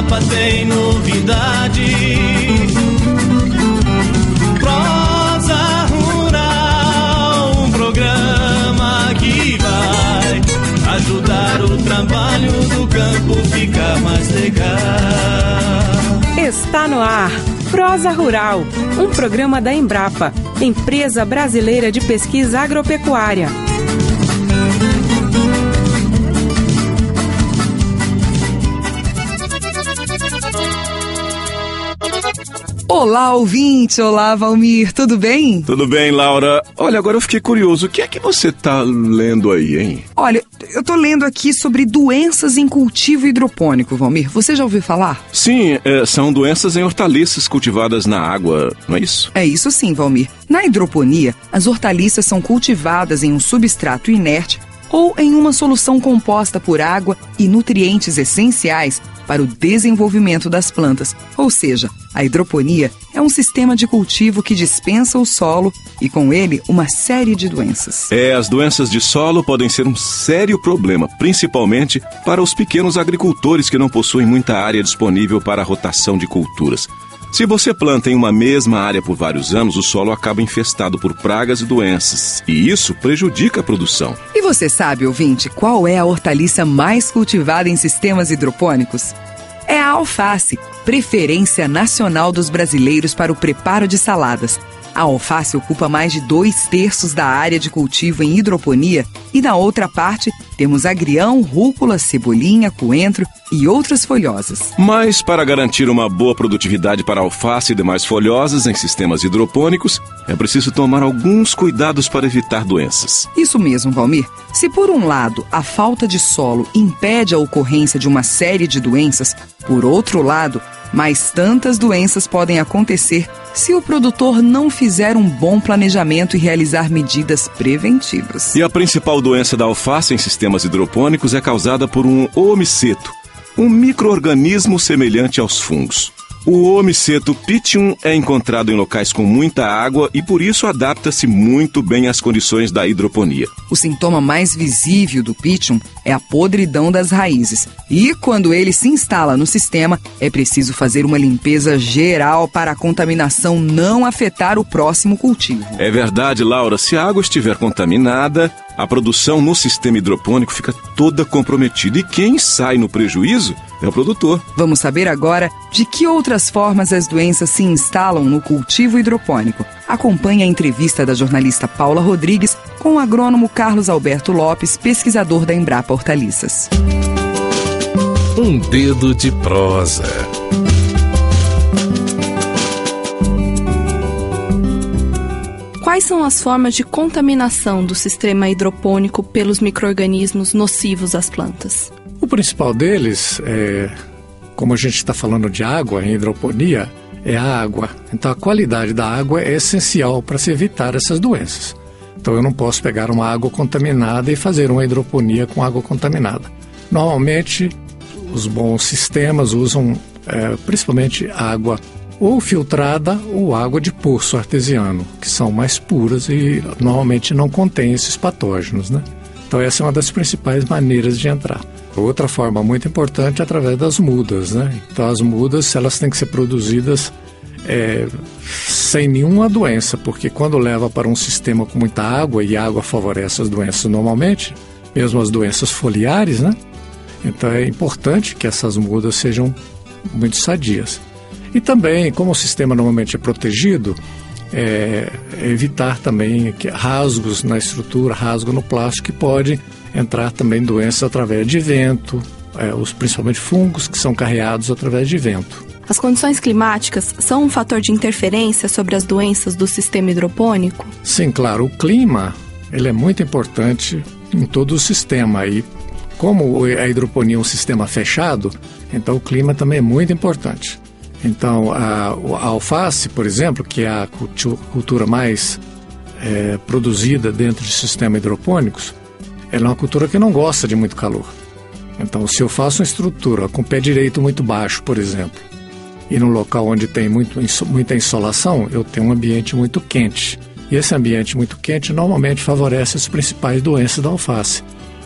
Embrapa tem novidade. Prosa Rural, um programa que vai ajudar o trabalho do campo ficar mais legal. Está no ar Prosa Rural, um programa da Embrapa, Empresa Brasileira de Pesquisa Agropecuária. Olá, ouvinte! Olá, Valmir! Tudo bem? Tudo bem, Laura. Olha, agora eu fiquei curioso. O que é que você tá lendo aí, hein? Olha, eu tô lendo aqui sobre doenças em cultivo hidropônico, Valmir. Você já ouviu falar? Sim, são doenças em hortaliças cultivadas na água, não é isso? É isso sim, Valmir. Na hidroponia, as hortaliças são cultivadas em um substrato inerte ou em uma solução composta por água e nutrientes essenciais para o desenvolvimento das plantas. Ou seja, a hidroponia é um sistema de cultivo que dispensa o solo e, com ele, uma série de doenças. As doenças de solo podem ser um sério problema, principalmente para os pequenos agricultores que não possuem muita área disponível para a rotação de culturas. Se você planta em uma mesma área por vários anos, o solo acaba infestado por pragas e doenças, e isso prejudica a produção. E você sabe, ouvinte, qual é a hortaliça mais cultivada em sistemas hidropônicos? É a alface, preferência nacional dos brasileiros para o preparo de saladas. A alface ocupa mais de 2/3 da área de cultivo em hidroponia e, na outra parte, temos agrião, rúcula, cebolinha, coentro e outras folhosas. Mas, para garantir uma boa produtividade para a alface e demais folhosas em sistemas hidropônicos, é preciso tomar alguns cuidados para evitar doenças. Isso mesmo, Valmir. Se, por um lado, a falta de solo impede a ocorrência de uma série de doenças, por outro lado, mais tantas doenças podem acontecer se o produtor não fizer um bom planejamento e realizar medidas preventivas. E a principal doença da alface em sistemas hidropônicos é causada por um oomiceto, um micro-organismo semelhante aos fungos. O oomiceto Pittium é encontrado em locais com muita água e por isso adapta-se muito bem às condições da hidroponia. O sintoma mais visível do Pittium é a podridão das raízes. E quando ele se instala no sistema, é preciso fazer uma limpeza geral para a contaminação não afetar o próximo cultivo. É verdade, Laura. Se a água estiver contaminada, a produção no sistema hidropônico fica toda comprometida. E quem sai no prejuízo é o produtor. Vamos saber agora de que outras formas as doenças se instalam no cultivo hidropônico. Acompanhe a entrevista da jornalista Paula Rodrigues com o agrônomo Carlos Alberto Lopes, pesquisador da Embrapa Hortaliças. Um dedo de prosa. Quais são as formas de contaminação do sistema hidropônico pelos micro-organismos nocivos às plantas? O principal deles, como a gente está falando de água em hidroponia, é a água. Então a qualidade da água é essencial para se evitar essas doenças. Então eu não posso pegar uma água contaminada e fazer uma hidroponia com água contaminada. Normalmente os bons sistemas usam principalmente água ou filtrada ou água de poço artesiano, que são mais puras e normalmente não contêm esses patógenos, né? Então essa é uma das principais maneiras de entrar. Outra forma muito importante é através das mudas, né? Então as mudas, elas têm que ser produzidas sem nenhuma doença, porque quando leva para um sistema com muita água, e a água favorece as doenças normalmente, mesmo as doenças foliares, né? Então é importante que essas mudas sejam muito sadias. E também, como o sistema normalmente é protegido, evitar também rasgos na estrutura, rasgo no plástico, que pode entrar também doenças através de vento, principalmente fungos que são carreados através de vento. As condições climáticas são um fator de interferência sobre as doenças do sistema hidropônico? Sim, claro. O clima ele é muito importante em todo o sistema. E como a hidroponia é um sistema fechado, então o clima também é muito importante. Então, a alface, por exemplo, que é a cultura mais produzida dentro de sistemas hidropônicos, ela é uma cultura que não gosta de muito calor. Então, se eu faço uma estrutura com pé direito muito baixo, por exemplo, e num local onde tem muita insolação, eu tenho um ambiente muito quente. E esse ambiente muito quente normalmente favorece as principais doenças da alface,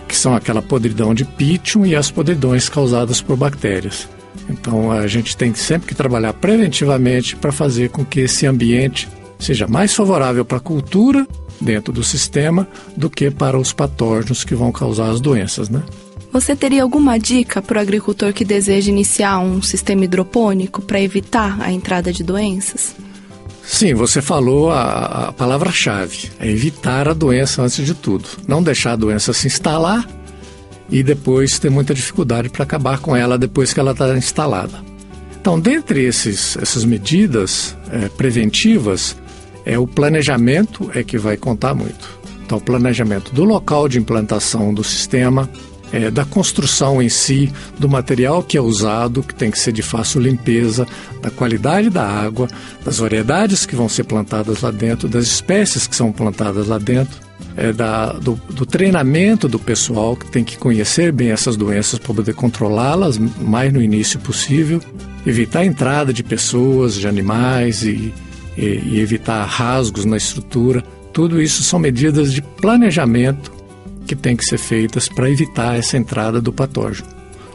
que são aquela podridão de Pittium e as podridões causadas por bactérias. Então a gente tem sempre que trabalhar preventivamente para fazer com que esse ambiente seja mais favorável para a cultura dentro do sistema do que para os patógenos que vão causar as doenças, né? Você teria alguma dica para o agricultor que deseja iniciar um sistema hidropônico para evitar a entrada de doenças? Sim, você falou a palavra-chave, é evitar a doença antes de tudo. Não deixar a doença se instalar e depois ter muita dificuldade para acabar com ela depois que ela está instalada. Então, dentre essas medidas preventivas, o planejamento que vai contar muito. Então, o planejamento do local de implantação do sistema, da construção em si, do material que é usado, que tem que ser de fácil limpeza, da qualidade da água, das variedades que vão ser plantadas lá dentro, das espécies que são plantadas lá dentro, do treinamento do pessoal, que tem que conhecer bem essas doenças para poder controlá-las mais no início possível, evitar a entrada de pessoas, de animais e evitar rasgos na estrutura. Tudo isso são medidas de planejamento que tem que ser feitas para evitar essa entrada do patógeno.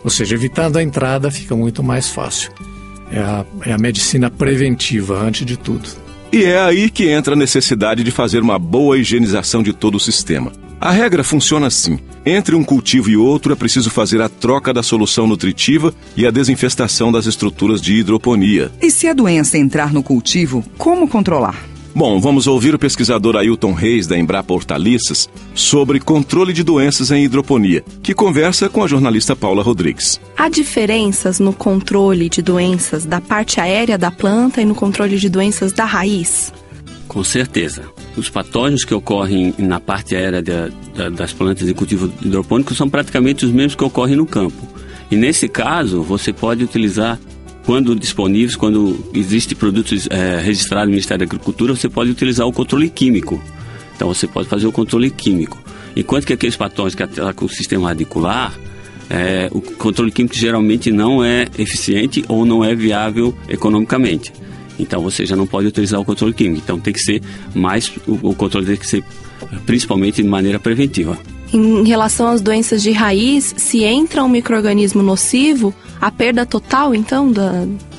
Ou seja, evitando a entrada fica muito mais fácil. É a medicina preventiva, antes de tudo. E é aí que entra a necessidade de fazer uma boa higienização de todo o sistema. A regra funciona assim: entre um cultivo e outro é preciso fazer a troca da solução nutritiva e a desinfestação das estruturas de hidroponia. E se a doença entrar no cultivo, como controlar? Bom, vamos ouvir o pesquisador Ailton Reis, da Embrapa Hortaliças, sobre controle de doenças em hidroponia, que conversa com a jornalista Paula Rodrigues. Há diferenças no controle de doenças da parte aérea da planta e no controle de doenças da raiz? Com certeza. Os patógenos que ocorrem na parte aérea das plantas de cultivo hidropônico são praticamente os mesmos que ocorrem no campo. E nesse caso, você pode utilizar, quando disponíveis, quando existem produtos registrados no Ministério da Agricultura, você pode utilizar o controle químico. Então você pode fazer o controle químico. Enquanto que aqueles patógenos que atacam o sistema radicular, o controle químico geralmente não é eficiente ou não é viável economicamente. Então você já não pode utilizar o controle químico. Então tem que ser mais, o controle tem que ser principalmente de maneira preventiva. Em relação às doenças de raiz, se entra um micro-organismo nocivo, a perda total, então,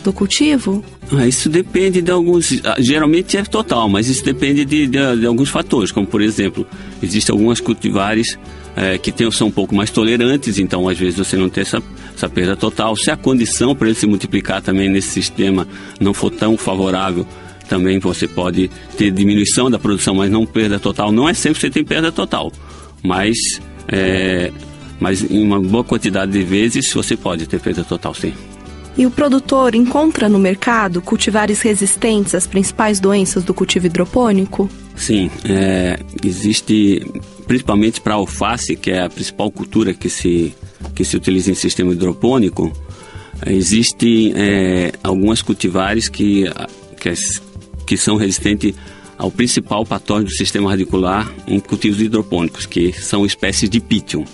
do cultivo? Isso depende de alguns... Geralmente é total, mas isso depende de alguns fatores, como, por exemplo, existem algumas cultivares que são um pouco mais tolerantes, então, às vezes, você não tem essa perda total. Se a condição para ele se multiplicar também nesse sistema não for tão favorável, também você pode ter diminuição da produção, mas não perda total. Não é sempre que você tem perda total, mas em uma boa quantidade de vezes você pode ter perda total, sim. E o produtor encontra no mercado cultivares resistentes às principais doenças do cultivo hidropônico? Sim, existe, principalmente para a alface, que é a principal cultura que se utiliza em sistema hidropônico, existem algumas cultivares que são resistentes ao principal patógeno do sistema radicular em cultivos hidropônicos, que são espécies de Pythium.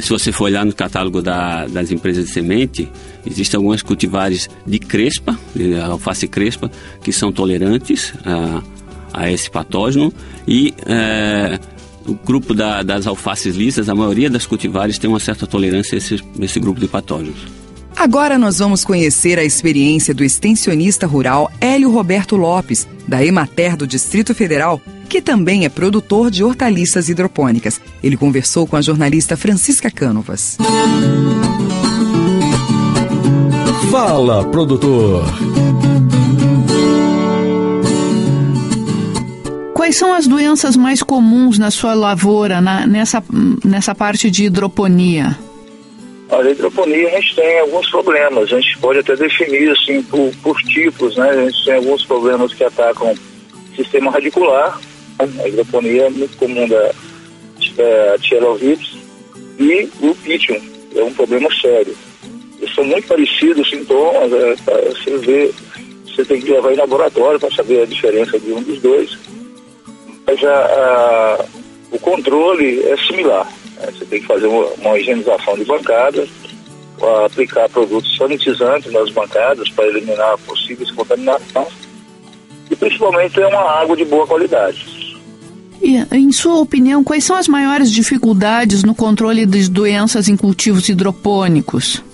Se você for olhar no catálogo das empresas de semente, existem algumas cultivares de crespa, de alface crespa, que são tolerantes a esse patógeno, e o grupo das alfaces lisas, a maioria das cultivares tem uma certa tolerância a esse grupo de patógenos. Agora nós vamos conhecer a experiência do extensionista rural Hélio Roberto Lopes, da Emater do Distrito Federal, que também é produtor de hortaliças hidropônicas. Ele conversou com a jornalista Francisca Cânovas. Fala, produtor! Quais são as doenças mais comuns na sua lavoura, nessa parte de hidroponia? A hidroponia, a gente tem alguns problemas, a gente pode até definir assim por tipos, né? A gente tem alguns problemas que atacam o sistema radicular, a hidroponia é muito comum da Thielovips e o Pythium, é um problema sério. Eles são muito parecidos os sintomas, você tem que levar em laboratório para saber a diferença de um dos dois, mas o controle é similar. Você tem que fazer uma higienização de bancadas, aplicar produtos sanitizantes nas bancadas para eliminar possíveis contaminações e principalmente ter uma água de boa qualidade. E, em sua opinião, quais são as maiores dificuldades no controle das doenças em cultivos hidropônicos?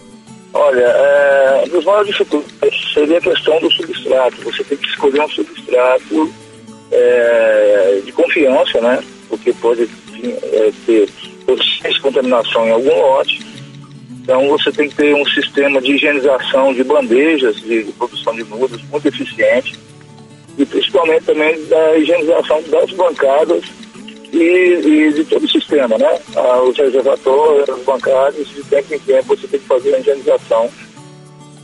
Olha, dos maiores dificuldades seria a questão do substrato. Você tem que escolher um substrato de confiança, né? Porque pode ter contaminação em algum lote. Então você tem que ter um sistema de higienização de bandejas de produção de mudas muito eficiente, e principalmente também da higienização das bancadas e de todo o sistema, né? Os reservatórios, as bancadas, de tempo em tempo você tem que fazer a higienização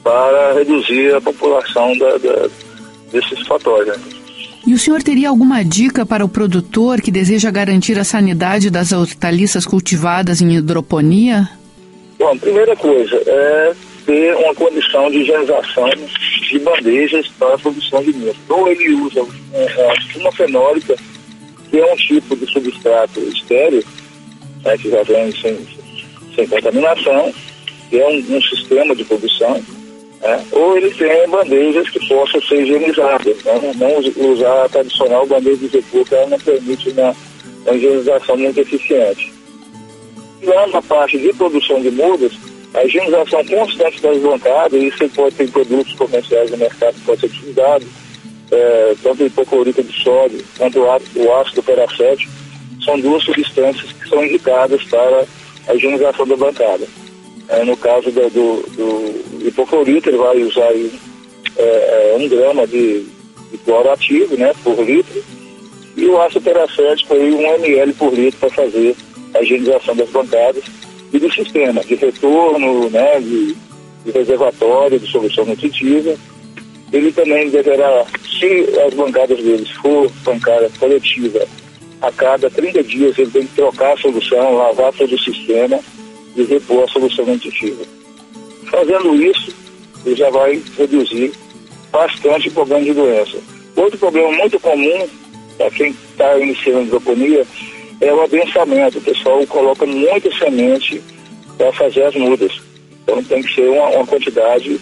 para reduzir a população desses patógenos. E o senhor teria alguma dica para o produtor que deseja garantir a sanidade das hortaliças cultivadas em hidroponia? Bom, a primeira coisa é ter uma condição de higienização de bandejas para a produção de mudas. Ou ele usa uma fenólica, que é um tipo de substrato estéril, né, que já vem sem contaminação, que é um sistema de produção, né, ou ele tem bandejas que possam ser higienizadas, né, não usar a tradicional bandeja de isopor, que ela não permite uma higienização muito eficiente. E lá na parte de produção de mudas, a higienização constante das bancadas, isso pode ter produtos comerciais no mercado que pode ser utilizado, tanto o hipoclorito de sódio quanto o ácido peracético, são duas substâncias que são indicadas para a higienização da bancada. No caso do hipoclorito, ele vai usar aí, 1 grama de cloro ativo, né, por litro, e o ácido peracético aí 1 ml por litro para fazer a higienização das bancadas e do sistema de retorno, né, de reservatório, de solução nutritiva. Ele também deverá, se as bancadas deles for bancada coletiva, a cada 30 dias ele tem que trocar a solução, lavar todo o sistema e repor a solução nutritiva. Fazendo isso, ele já vai reduzir bastante o problema de doença. Outro problema muito comum para quem está iniciando a hidroponia é o adensamento. O pessoal coloca muita semente para fazer as mudas. Então tem que ser uma quantidade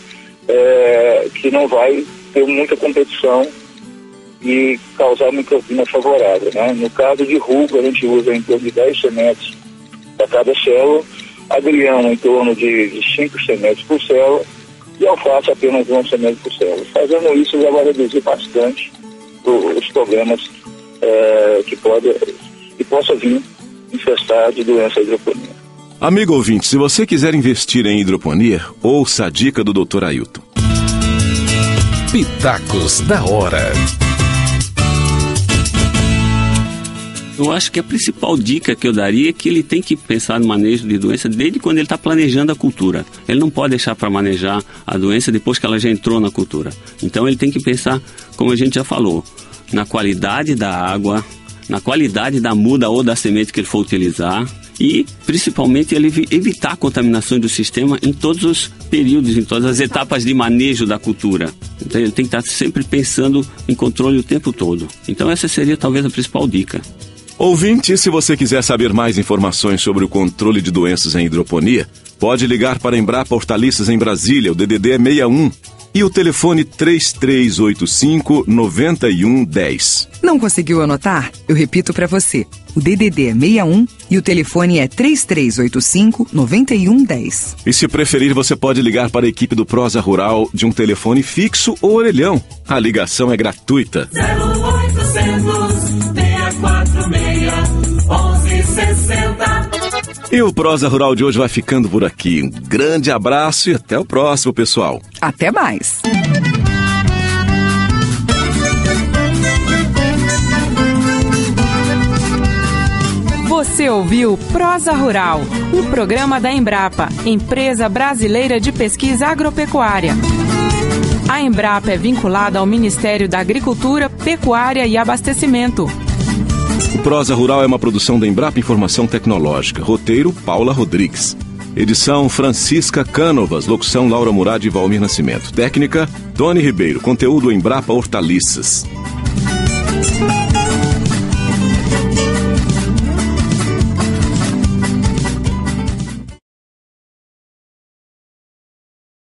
que não vai ter muita competição e causar microclima favorável, né? No caso de ruga, a gente usa em torno de 10 sementes para cada célula, agrião em torno de 5 sementes por célula e alface apenas 1 semente por célula. Fazendo isso já vai reduzir bastante os problemas que possa vir infestar de doença hidroponia. Amigo ouvinte, se você quiser investir em hidroponia, ouça a dica do Dr. Ailton. Pitacos da hora. Eu acho que a principal dica que eu daria é que ele tem que pensar no manejo de doença desde quando ele está planejando a cultura. Ele não pode deixar para manejar a doença depois que ela já entrou na cultura. Então ele tem que pensar, como a gente já falou, na qualidade da água, na qualidade da muda ou da semente que ele for utilizar e, principalmente, ele evitar contaminações do sistema em todos os períodos, em todas as etapas de manejo da cultura. Então ele tem que estar sempre pensando em controle o tempo todo. Então essa seria talvez a principal dica. Ouvinte, se você quiser saber mais informações sobre o controle de doenças em hidroponia, pode ligar para a Embrapa Hortaliças em Brasília, o DDD é 61 e o telefone 3385-9110. Não conseguiu anotar? Eu repito para você. O DDD é 61 e o telefone é 3385-9110. E se preferir, você pode ligar para a equipe do Prosa Rural de um telefone fixo ou orelhão. A ligação é gratuita. 0800-646-1160. E o Prosa Rural de hoje vai ficando por aqui. Um grande abraço e até o próximo, pessoal. Até mais. Você ouviu Prosa Rural, um programa da Embrapa, Empresa Brasileira de Pesquisa Agropecuária. A Embrapa é vinculada ao Ministério da Agricultura, Pecuária e Abastecimento. O Prosa Rural é uma produção da Embrapa Informação Tecnológica. Roteiro, Paula Rodrigues. Edição, Francisca Cânovas. Locução, Laura Murad e Valmir Nascimento. Técnica, Tony Ribeiro. Conteúdo, Embrapa Hortaliças.